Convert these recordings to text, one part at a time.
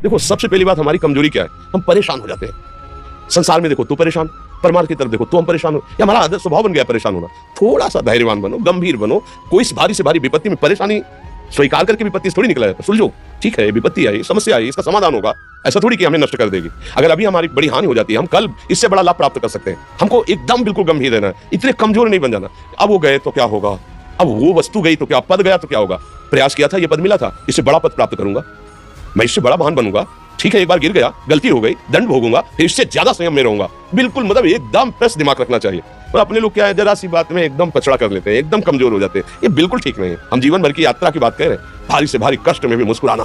देखो सबसे पहली बात हमारी कमजोरी क्या है, हम परेशान हो जाते हैं। संसार में देखो तू परेशान, परमार्थ की तरफ देखो तो हम परेशान हो, या हमारा आदत स्वभाव बन गया परेशान होना। थोड़ा सा धैर्यवान बनो, गंभीर बनो। कोई भारी से भारी विपत्ति में परेशानी स्वीकार करके विपत्ति थोड़ी निकला जाता। सुलझो, ठीक है विपत्ति आई, समस्या आई, इसका समाधान होगा। ऐसा थोड़ी कि हमें नष्ट कर देगी। अगर अभी हमारी बड़ी हानि हो जाती है, हम कल इससे बड़ा लाभ प्राप्त कर सकते हैं। हमको एकदम बिल्कुल गंभीर रहना है, इतने कमजोर नहीं बन जाना। अब वो गए तो क्या होगा, अब वो वस्तु गई तो क्या, पद गया तो क्या होगा। प्रयास किया था, ये पद मिला था, इससे बड़ा पद प्राप्त करूंगा, मैं इससे बड़ा महान बनूंगा। ठीक है एक बार गिर गया, गलती हो गई, दंड भोगूंगा, फिर इससे ज्यादा संयम में रहूंगा। बिल्कुल मतलब एकदम फ्रेश दिमाग रखना चाहिए। और अपने लोग क्या है, जरा सी बात में एकदम पछड़ा कर लेते हैं, एकदम कमजोर हो जाते हैं। ये बिल्कुल ठीक नहीं है। हम जीवन भर की यात्रा की बात कह रहे हैं, भारी से भारी कष्ट में भी मुस्कुराना,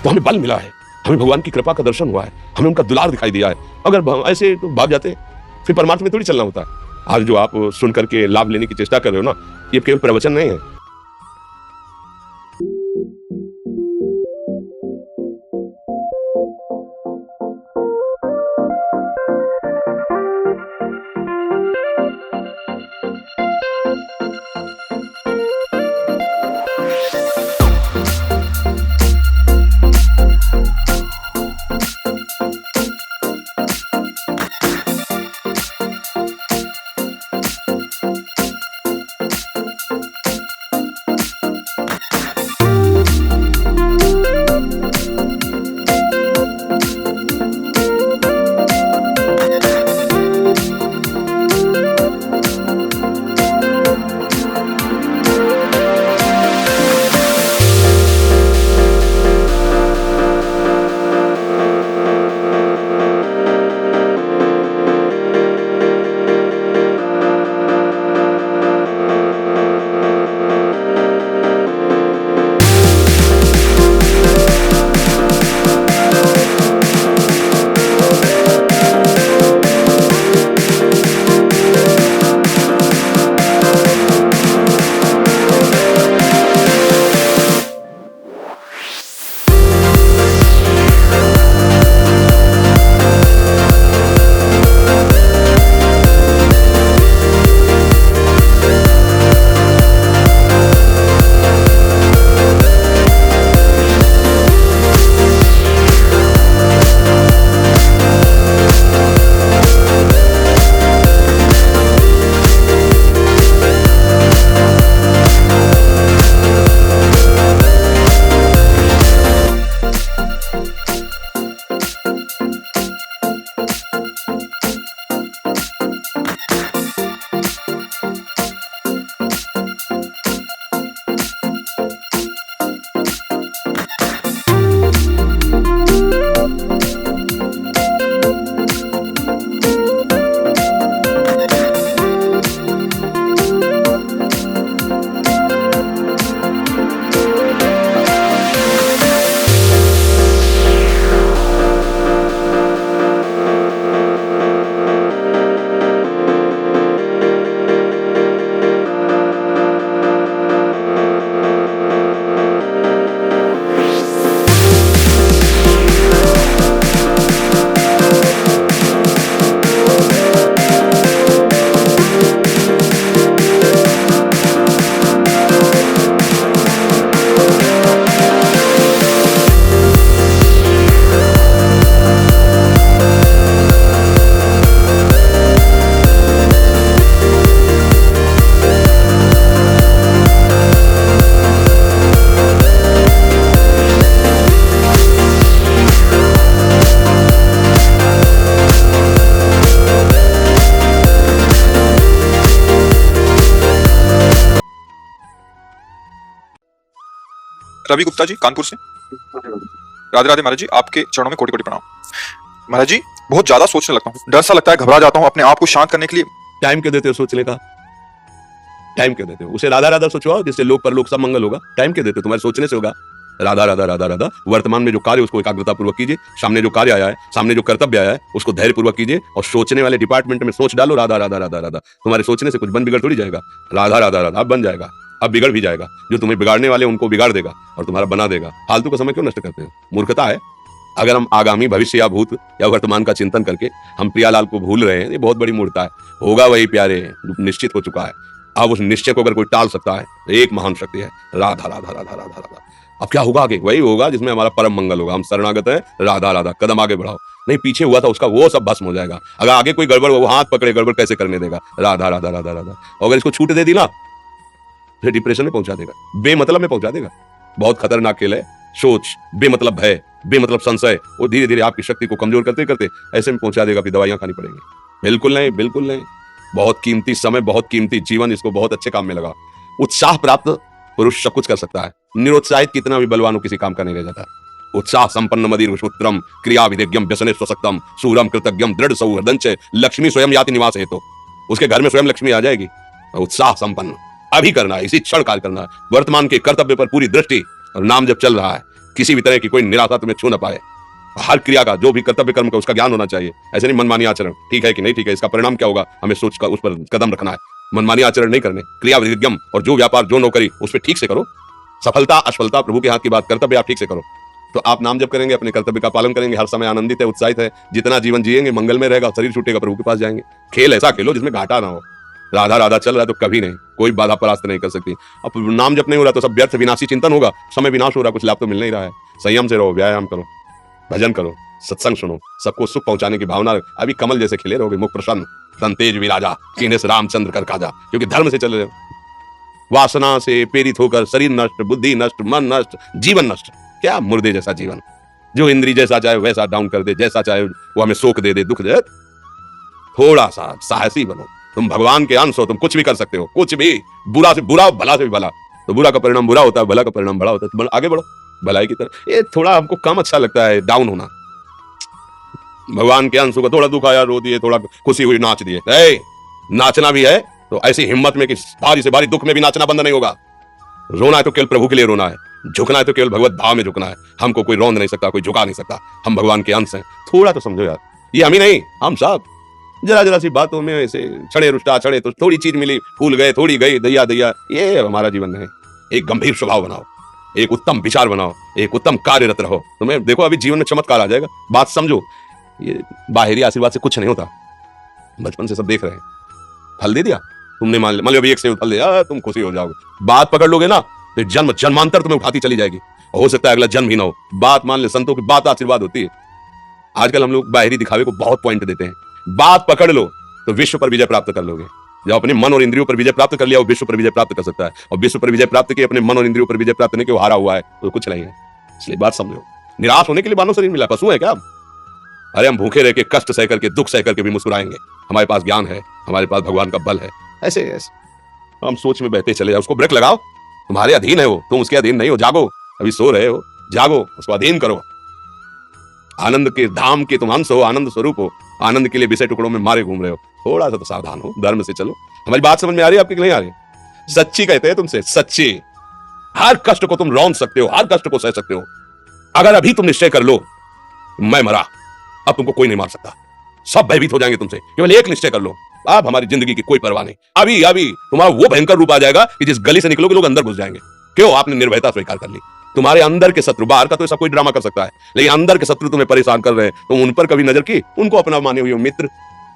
तो हमें बल मिला है, हमें भगवान की कृपा का दर्शन हुआ है, हमें उनका दुलार दिखाई दिया है। अगर ऐसे तो भाग जाते फिर परमार्थ में थोड़ी चलना होता है। आज जो आप सुन करके लाभ लेने की चेष्टा कर रहे हो ना, ये केवल प्रवचन नहीं है। रवि गुप्ता जी कानपुर से। राधे राधे महाराज जी, आपके चरणों में कोटि कोटि प्रणाम। महाराज जी बहुत ज्यादा सोचने लगता हूँ, डर सा लगता है, घबरा जाता हूँ। अपने आप को शांत करने के लिए टाइम क्यों देते हो सोचने का, टाइम क्यों देते हो? उसे राधा राधा सोचो, जिससे लोक परलोक सब मंगल होगा। टाइम क्यों देते हो? तुम्हारे सोचने से होगा। राधा राधा राधा राधा। वर्तमान में जो कार्य उसको एकाग्रता पूर्वक कीजिए, सामने जो कार्य आया है, सामने जो कर्तव्य आया है उसको धैर्य पूर्वक कीजिए, और सोचने वाले डिपार्टमेंट में सोच डालो राधा राधा राधा राधा। तुम्हारे सोचने से कुछ बन बिगड़ थोड़ी जाएगा। राधा राधा राधा बन जाएगा, अब बिगड़ भी जाएगा। जो तुम्हें बिगाड़ने वाले उनको बिगाड़ देगा और तुम्हारा बना देगा। फालतू का समय क्यों नष्ट करते हो? मूर्खता है। अगर हम आगामी भविष्य या भूत या वर्तमान का चिंतन करके हम प्रियालाल को भूल रहे हैं, ये बहुत बड़ी मूर्खता है। होगा वही प्यारे जो निश्चित हो चुका है। अब उस निश्चय को अगर कोई टाल सकता है तो एक महान शक्ति है, राधा राधा राधा राधा राधा। अब क्या होगा आगे? वही होगा जिसमें हमारा परम मंगल होगा। हम शरणागत हैं, राधा राधा, कदम आगे बढ़ाओ। नहीं, पीछे हुआ था उसका वो सब भस्म हो जाएगा। अगर आगे कोई गड़बड़, वो हाथ पकड़े, गड़बड़ कैसे करने देगा? राधा राधा राधा राधा। और अगर इसको छूट दे दी ना, फिर डिप्रेशन में पहुंचा देगा, बेमतलब में पहुंचा देगा। बहुत खतरनाक खेल है सोच, बेमतलब भय, बेमतलब संशय, वो धीरे धीरे आपकी शक्ति को कमजोर करते करते ऐसे में पहुंचा देगा कि दवाइयां खानी पड़ेंगी। बिल्कुल नहीं, बिल्कुल नहीं। बहुत कीमती समय, बहुत कीमती जीवन, इसको बहुत अच्छे काम में लगा। उत्साह प्राप्त पुरुष सब कुछ कर सकता है। निरुत्साहित कितना भी बलवान हो, किसी काम का नहीं रह जाता। उत्साह संपन्न मदीर विशुत्रम क्रिया विधेज्ञम व्यसने स्वसक्तम सूरम कृतज्ञम दृढ़ सौहृदंच लक्ष्मी स्वयं याति निवास है। तो उसके घर में स्वयं लक्ष्मी आ जाएगी। उत्साह संपन्न अभी करना है, इसी क्षण कार्य करना है। वर्तमान के कर्तव्य पर पूरी दृष्टि, और नाम जब चल रहा है, किसी भी तरह की कोई निराशा तुम्हें छू न पाए। हर क्रिया का, जो भी कर्तव्य कर्म का, उसका ज्ञान होना चाहिए। ऐसे नहीं मनमानी आचरण, ठीक है कि नहीं ठीक है, इसका परिणाम क्या होगा, हमें सोच कर उस पर कदम रखना है। मनमानी आचरण नहीं करने, क्रिया विधेज्ञम, और जो व्यापार जो नौकरी उस पर ठीक से करो। सफलता असफलता प्रभु के हाथ की बात, कर्तव्य आप ठीक से करो। तो आप नाम जब करेंगे, अपने कर्तव्य का पालन करेंगे, हर समय आनंदित है, उत्साहित है, जितना जीवन जिएंगे मंगल में रहेगा। शरीर छूटेगा, प्रभु के पास जाएंगे। खेल ऐसा खेलो जिसमें घाटा ना हो। राधा राधा चल रहा है तो कभी नहीं, कोई बाधा परास्त नहीं कर सकती। अब नाम जब नहीं हो रहा तो सब व्यर्थ विनाशी चिंतन होगा, समय विनाश हो रहा, कुछ लाभ तो मिल नहीं रहा है। संयम से रहो, व्यायाम करो, भजन करो, सत्संग सुनो, सबको सुख पहुंचाने की भावना। अभी कमल जैसे खिले रहोगे, मुख प्रसन्न, तन तेज विराजा, सीने से रामचंद्र कर काजा, क्योंकि धर्म से चल रहे हो। वासना से प्रेरित होकर शरीर नष्ट, बुद्धि नष्ट, मन नष्ट, जीवन नष्ट। क्या मुर्दे जैसा जीवन, जो इंद्री जैसा चाहे वैसा डाउन कर दे, जैसा चाहे वो हमें शोक दे दे, दुख दे। थोड़ा सा साहसी बनो, तुम भगवान के अंश हो, तुम कुछ भी कर सकते हो, कुछ भी। बुरा से बुरा, भला से भी भला। तो बुरा का परिणाम बुरा होता है, भला का परिणाम बड़ा होता है। तो आगे बढ़ो भलाई की तरफ। ये थोड़ा हमको कम अच्छा लगता है डाउन होना। भगवान के अंश को थोड़ा दुख आया, रो दिए, थोड़ा खुशी हुई, नाच दिए। नाचना भी है तो ऐसी हिम्मत में कि भारी से भारी दुख में भी नाचना बंद नहीं होगा। रोना है तो केवल प्रभु के लिए रोना है, झुकना है तो केवल भगवत भाव में झुकना है। हमको कोई रौंद नहीं सकता, कोई झुका नहीं सकता। हम भगवान के अंश हैं। थोड़ा तो समझो यार, ये हम ही नहीं, हम सब जरा जरा सी बातों में ऐसे छड़े रुष्टा छड़े, तो थोड़ी चीज मिली, फूल गए, थोड़ी गई, दैया दैया। ये हमारा जीवन नहीं। एक गंभीर स्वभाव बनाओ, एक उत्तम विचार बनाओ, एक उत्तम कार्यरत रहो। तुम्हें देखो अभी जीवन में चमत्कार आ जाएगा। बात समझो, ये बाहरी आशीर्वाद से कुछ नहीं होता। बचपन से सब देख रहे हैं। फल दे दिया तुमने, मान लो अभी एक सेब फल दिया, तुम खुशी हो जाओगे। बात पकड़ लोगे ना तो जन्म जन्मांतर तुम्हें उठाती चली जाएगी। हो सकता है अगला जन्म ही ना हो। बात मान ले, संतों की बात आशीर्वाद होती है। आजकल हम लोग बाहरी दिखावे को बहुत पॉइंट देते हैं। बात पकड़ लो तो विश्व पर विजय प्राप्त कर लोगे। जो अपने मन और इंद्रियों पर विजय प्राप्त कर लिया, वो विश्व पर विजय प्राप्त कर सकता है। और विश्व पर विजय प्राप्त किए, अपने मन और इंद्रियों पर विजय प्राप्त नहीं किया, वो हारा हुआ है, तो कुछ नहीं है। इसलिए बात समझो। निराश होने के लिए मानव शरीर मिला, पशु है क्या? अरे हम भूखे रह के, कष्ट सह करके, दुख सह करके भी मुस्कुराएंगे। हमारे पास ज्ञान है, हमारे पास भगवान का बल है। ऐसे ऐसे हम सोच में बहते चले जाओ। उसको ब्रेक लगाओ, तुम्हारे अधीन है वो, तुम उसके अधीन नहीं हो। जागो, अभी सो रहे हो, जागो, उसको अधीन करो। आनंद के धाम के तुम अंश हो, आनंद स्वरूप हो। आनंद के लिए विषय टुकड़ों में मारे घूम रहे हो। थोड़ा सा तो सावधान हो, धर्म से चलो। हमारी बात समझ में आ रही है आपकी कि नहीं आ रही? सच्ची कहते हैं तुमसे, सच्ची। हर कष्ट को तुम रौंद सकते हो, हर कष्ट को सह सकते हो। अगर अभी तुम निश्चय कर लो मैं मरा, अब तुमको कोई नहीं मार सकता। सब भयभीत हो जाएंगे तुमसे। केवल एक निश्चय कर लो, अब हमारी जिंदगी की कोई परवाह नहीं। अभी अभी तुम्हारा वो भयंकर रूप आ जाएगा कि जिस गली से निकलोगे लोग अंदर घुस जाएंगे। क्यों? आपने निर्भयता स्वीकार कर ली। तुम्हारे अंदर के शत्रु, बाहर का तो ऐसा कोई ड्रामा कर सकता है, लेकिन अंदर के शत्रु तुम्हें परेशान कर रहे हैं, तुम उन पर कभी नजर की? उनको अपना माने हुए मित्र।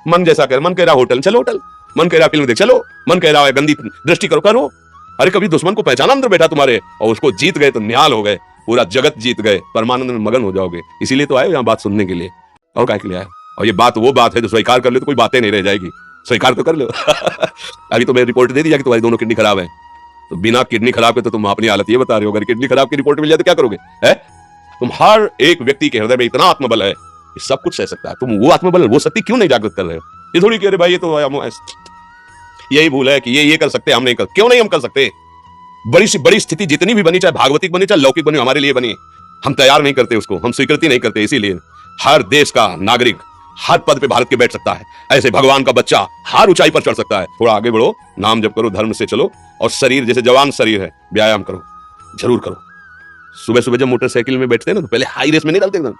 मन जैसा कर, मन कह रहा होटल चलो होटल, मन कह रहा फिल्म देख चलो, मन कह रहा है गंदी दृष्टि करो करो। अरे कभी दुश्मन को पहचाना अंदर बैठा तुम्हारे, और उसको जीत गए तो निहाल हो गए, पूरा जगत जीत गए, परमानंद में मगन हो जाओगे। इसीलिए तो आए यहाँ बात सुनने के लिए, और क्या के लिए आए? और ये बात वो बात है जो स्वीकार कर ले तो कोई बातें नहीं रह जाएगी। स्वीकार तो कर लो। अभी तो मैं रिपोर्ट दे दिया कि तुम्हारी दोनों किडनी खराब है, तो बिना किडनी खराब के तो तुम अपनी हालत ये बता रहे हो। अगर किडनी खराब की रिपोर्ट मिल जाए तो क्या करोगे? है तुम हर एक व्यक्ति के हृदय में इतना आत्मबल है कि सब कुछ सह सकता है। तुम वो आत्मबल, वो शक्ति क्यों नहीं जागृत कर रहे हो? ये थोड़ी कह रहे भाई ये तो यही भूल है कि ये कर सकते, हम नहीं कर। क्यों नहीं हम कर सकते? बड़ी सी बड़ी स्थिति जितनी भी बनी, चाहे भागवतिक बनी चाहे लौकिक बनी, हमारे लिए बनी, हम तैयार नहीं करते उसको, हम स्वीकृति नहीं करते। इसीलिए हर देश का नागरिक हर पद पे भारत के बैठ सकता है। ऐसे भगवान का बच्चा हर ऊंचाई पर चढ़ सकता है। थोड़ा आगे बढ़ो, नाम जप करो, धर्म से चलो, और शरीर जैसे जवान शरीर है, व्यायाम करो, जरूर करो। सुबह सुबह जब मोटरसाइकिल में बैठते हैं ना तो पहले हाई रेस में नहीं डालते, एकदम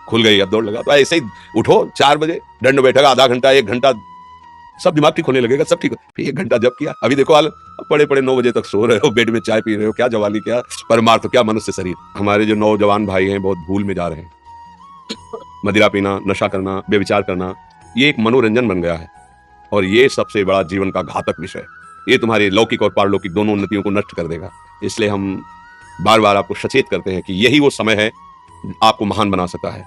खुल गई अब दौड़ लगा, तो ऐसे ही उठो 4 बजे, दंड बैठेगा, आधा घंटा 1 घंटा, सब दिमाग ठीक होने लगेगा, सब ठीक हो। फिर 1 घंटा जब किया, अभी देखो हाल, पड़े पड़े 9 बजे तक सो रहे हो, बेड में चाय पी रहे हो। क्या जवानी, क्या परमार्थ, क्या मनुष्य शरीर। हमारे जो नौजवान भाई हैं बहुत भूल में जा रहे हैं। मदिरा पीना, नशा करना, बेविचार करना, ये एक मनोरंजन बन गया है, और ये सबसे बड़ा जीवन का घातक विषय है। ये तुम्हारे लौकिक और पारलौकिक दोनों उन्नतियों को नष्ट कर देगा। इसलिए हम बार बार आपको सचेत करते हैं कि यही वो समय है आपको महान बना सकता है।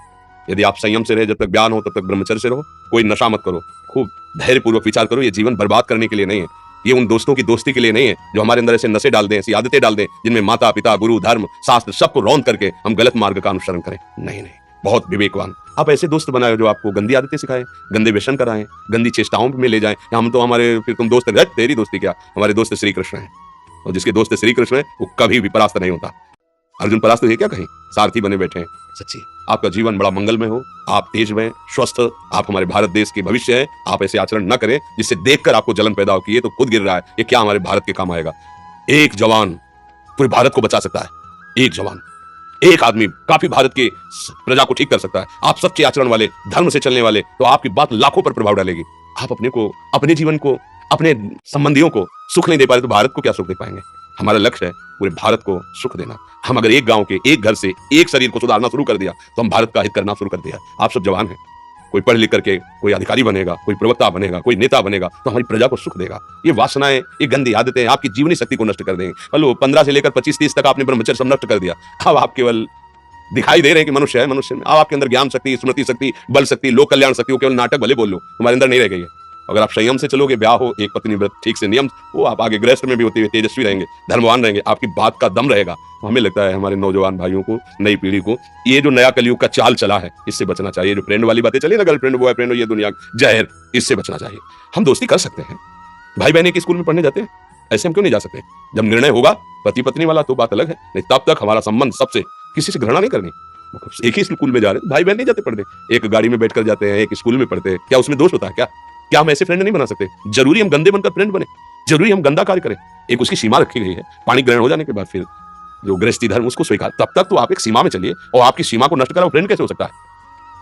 यदि आप संयम से रहे, जब तक ज्ञान हो तब तक ब्रह्मचर्य से रहो, कोई नशा मत करो, खूब धैर्यपूर्वक विचार करो। ये जीवन बर्बाद करने के लिए नहीं है, ये उन दोस्तों की दोस्ती के लिए नहीं है जो हमारे अंदर ऐसे नशे डाल दें, ऐसी आदतें डाल दें जिनमें माता पिता गुरु धर्म शास्त्र सबको रौंद करके हम गलत मार्ग का अनुसरण करें। नहीं नहीं, बहुत विवेकवान आप ऐसे दोस्त बनाए जो आपको गंदी आदतें सिखाएं, गंदे व्यसन कराएं, गंदी चेष्टाओं में ले जाएं। हम तो हमारे फिर तुम दोस्त हैं, तेरी दोस्ती क्या, हमारे दोस्त श्री कृष्ण हैं, और जिसके दोस्त श्री कृष्ण है वो कभी भी परास्त नहीं होता। अर्जुन परास्त हुए क्या कहीं, सारथी बने बैठे हैं। सच्ची आपका जीवन बड़ा मंगलमय हो, आप तेज में स्वस्थ, आप हमारे भारत देश के भविष्य है। आप ऐसे आचरण न करें जिससे देखकर आपको जलन पैदा हो कि ये तो खुद गिर रहा है, ये क्या हमारे भारत के काम आएगा। एक जवान पूरे भारत को बचा सकता है, एक जवान, एक आदमी काफी भारत की प्रजा को ठीक कर सकता है। आप सच्चे आचरण वाले, धर्म से चलने वाले, तो आपकी बात लाखों पर प्रभाव डालेगी। आप अपने को, अपने जीवन को, अपने संबंधियों को सुख नहीं दे पा रहे तो भारत को क्या सुख दे पाएंगे। हमारा लक्ष्य है पूरे भारत को सुख देना। हम अगर एक गांव के, एक घर से, एक शरीर को सुधारना शुरू कर दिया तो हम भारत का हित करना शुरू कर दिया। आप सब जवान हैं, कोई पढ़ लिख करके कोई अधिकारी बनेगा, कोई प्रवक्ता बनेगा, कोई नेता बनेगा तो हमारी प्रजा को सुख देगा। ये वासनाएं, ये गंदी आदतें आपकी जीवनी शक्ति को नष्ट कर देंगे। मतलब 15 से लेकर 25-30 तक आपने ब्रह्मचर्य सब नष्ट कर दिया। अब आप केवल दिखाई दे रहे हैं कि मनुष्य है, मनुष्य में अब आपके अंदर ज्ञान शक्ति, स्मृति शक्ति, बल शक्ति, लोक कल्याण शक्ति, वो केवल नाटक भले बोल लो, तुम्हारे अंदर नहीं रह गई है। अगर आप संयम से चलोगे, ब्याह हो, एक पत्नी व्रत ठीक से नियम, वो आप आगे गृहस्थ में भी होते हुए तेजस्वी रहेंगे, धर्मवान रहेंगे, आपकी बात का दम रहेगा। हमें लगता है हमारे नौजवान भाइयों को, नई पीढ़ी को, ये जो नया कलयुग का चाल चला है इससे बचना चाहिए। जो फ्रेंड वाली बातें चली ना, गर्लफ्रेंड बॉयफ्रेंड, ये दुनिया जहर, इससे बचना चाहिए। हम दोस्ती कर सकते हैं, भाई बहन एक स्कूल में पढ़ने जाते हैं, ऐसे हम क्यों नहीं जा सकते। जब निर्णय होगा पति पत्नी वाला तो बात अलग है, नहीं तब तक हमारा संबंध सबसे, किसी से घृणा नहीं करनी। एक ही स्कूल में जा रहे, भाई बहन नहीं जाते पढ़ने, एक गाड़ी में बैठकर जाते हैं, एक स्कूल में पढ़ते हैं, क्या उसमें दोष होता है क्या? क्या हम ऐसे फ्रेंड नहीं बना सकते? जरूरी हम गंदे बनकर फ्रेंड बने? जरूरी हम गंदा कार्य करें? एक उसकी सीमा रखी गई है। पाणी ग्रहण हो जाने के बाद फिर जो गृहस्थी धर्म उसको स्वीकार, तब तक तो आप एक सीमा में चलिए, और आपकी सीमा को नष्ट करा वो फ्रेंड कैसे हो सकता है?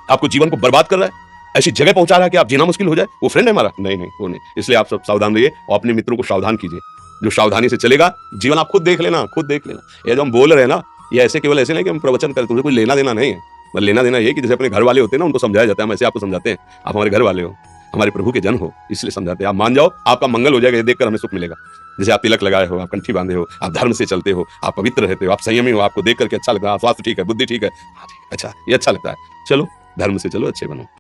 आपको जीवन को बर्बाद कर रहा है, ऐसी जगह पहुंचा रहा है कि आप जीना मुश्किल हो जाए, वो फ्रेंड है हमारा? नहीं नहीं, वो नहीं। इसलिए आप सब सावधान रहिए और अपने मित्रों को सावधान कीजिए। जो सावधानी से चलेगा जीवन, आप खुद देख लेना, खुद देख लेना। ये जो हम बोल रहे हैं ना, ये ऐसे केवल ऐसे नहीं कि हम प्रवचन करें, तुझे कोई लेना देना नहीं है। मतलब लेना देना ये कि जैसे अपने घर वाले होते हैं ना, उनको समझाया जाता है, हम ऐसे आपको समझाते हैं, आप हमारे घर वाले हो, हमारे प्रभु के जन हो, इसलिए समझाते हैं। आप मान जाओ, आपका मंगल हो जाएगा, ये देखकर हमें सुख मिलेगा। जैसे आप तिलक लगाए हो, आप कंठी बांधे हो, आप धर्म से चलते हो, आप पवित्र रहते हो, आप संयमी हो, आपको देख करके अच्छा लगता है, स्वास्थ्य ठीक है, बुद्धि ठीक है, हाँ ठीक है, अच्छा ये अच्छा लगता है, चलो धर्म से चलो, अच्छे बनो।